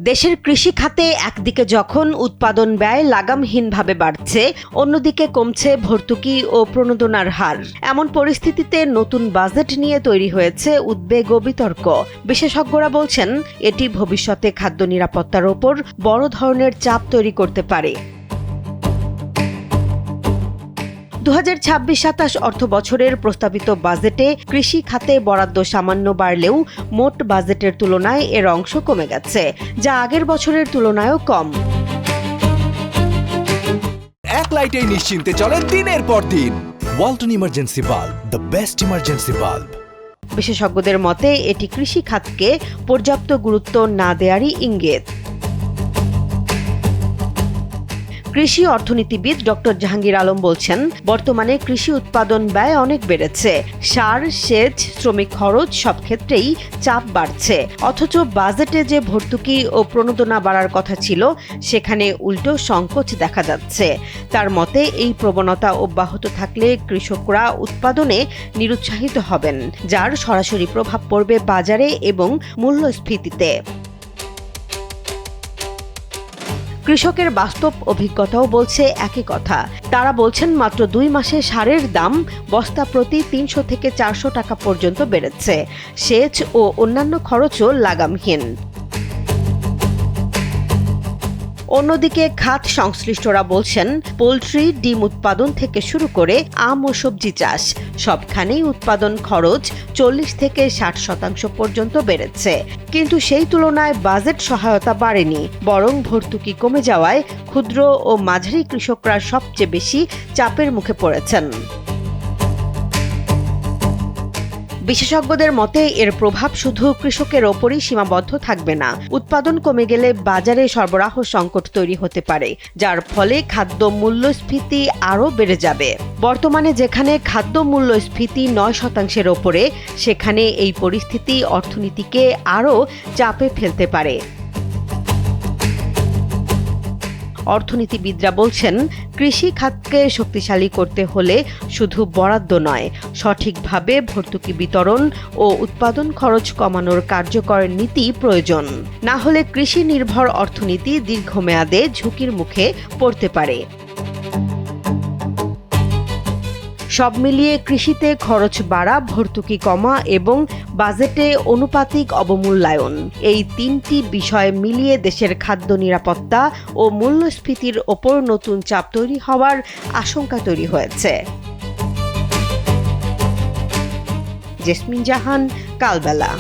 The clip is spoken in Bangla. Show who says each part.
Speaker 1: দেশের কৃষি খাতে একদিকে যখন উৎপাদন ব্যয় লাগামহীনভাবে বাড়ছে, অন্যদিকে কমছে ভর্তুকি ও প্রণোদনার হার। এমন পরিস্থিতিতে নতুন বাজেট নিয়ে তৈরি হয়েছে উদ্বেগ ও বিতর্ক। বিশেষজ্ঞরা বলছেন, এটি ভবিষ্যতে খাদ্য নিরাপত্তার ওপর বড় ধরনের চাপ তৈরি করতে পারে। 2026-27 অর্থ বছরের প্রস্তাবিত বাজেটে কৃষি খাতে বরাদ্দ সামান্য বাড়লেও মোট বাজেটের তুলনায় এর অংশ কমে গেছে, যা আগের বছরের তুলনায়ও কম।
Speaker 2: এক লাইটেই নিশ্চিন্তে চলে দিনের পর দিন। Walton emergency bulb, the best emergency bulb.
Speaker 1: বিশেষজ্ঞদের মতে এটি কৃষি খাতকে পর্যাপ্ত গুরুত্ব না দেওয়ারই ইঙ্গিত। কৃষি অর্থনীতিবিদ ডক্টর জাহাঙ্গীর আলম বলছেন, বর্তমানে কৃষি উৎপাদন ব্যয় অনেক বেড়েছে। সার, সেচ, শ্রমিক খরচ সব ক্ষেত্রেই চাপ বাড়ছে। অথচ বাজেটে যে ভর্তুকি ও প্রণোদনা বাড়ার কথা ছিল, সেখানে উল্টো সংকোচ দেখা যাচ্ছে। তার মতে এই প্রবণতা অব্যাহত থাকলে কৃষকরা উৎপাদনে নিরুৎসাহিত হবেন, যার সরাসরি প্রভাব পড়বে বাজারে এবং মূল্যস্ফীতিতে। কৃষকের বাস্তব অভিজ্ঞতাও বলছে একই কথা। তারা বলছেন, মাত্র 2 মাসে সারের দাম বস্তা প্রতি 300 থেকে 400 টাকা পর্যন্ত বেড়েছে। সেচ ও অন্যান্য খরচও লাগামহীন। অন্যদিকে খাত সংশ্লিষ্টরা বলছেন, পোলট্রি, ডিম উৎপাদন থেকে শুরু করে আম ও সবজি চাষ সবখানেই উৎপাদন খরচ 40 থেকে 60% পর্যন্ত বেড়েছে। কিন্তু সেই তুলনায় বাজেট সহায়তা বাড়েনি, বরং ভর্তুকি কমে যাওয়ায় ক্ষুদ্র ও মাঝারি কৃষকরা সবচেয়ে বেশি চাপের মুখে পড়েছেন। বিশেষজ্ঞদের মতে এর প্রভাব শুধু কৃষকের ওপরই সীমাবদ্ধ থাকবে না। উৎপাদন কমে গেলে বাজারে সরবরাহ সংকট তৈরি হতে পারে, যার ফলে খাদ্য মূল্যস্ফীতি আরও বেড়ে যাবে। বর্তমানে যেখানে খাদ্য মূল্যস্ফীতি 9% ওপরে, সেখানে এই পরিস্থিতি অর্থনীতিকে আরও চাপে ফেলতে পারে। অর্থনীতিবিদরা বলছেন, কৃষি খাতকে শক্তিশালী করতে হলে শুধু বরাদ্দ নয়, সঠিকভাবে ভর্তুকি বিতরণ ও উৎপাদন খরচ কমানোর কার্যকর নীতি প্রয়োজন। না হলে কৃষি নির্ভর অর্থনীতি দীর্ঘমেয়াদে ঝুঁকির মুখে পড়তে পারে। সব মিলিয়ে কৃষিতে খরচ বাড়া, ভর্তুকি কমা এবং বাজেটে অনুপাতিক অবমূল্যায়ন, এই 3টি বিষয় মিলিয়ে দেশের খাদ্য নিরাপত্তা ও মূল্যস্ফীতির ওপর নতুন চাপ তৈরি হওয়ার আশঙ্কা তৈরি হয়েছে। জেসমিন জাহান, কালবেলা।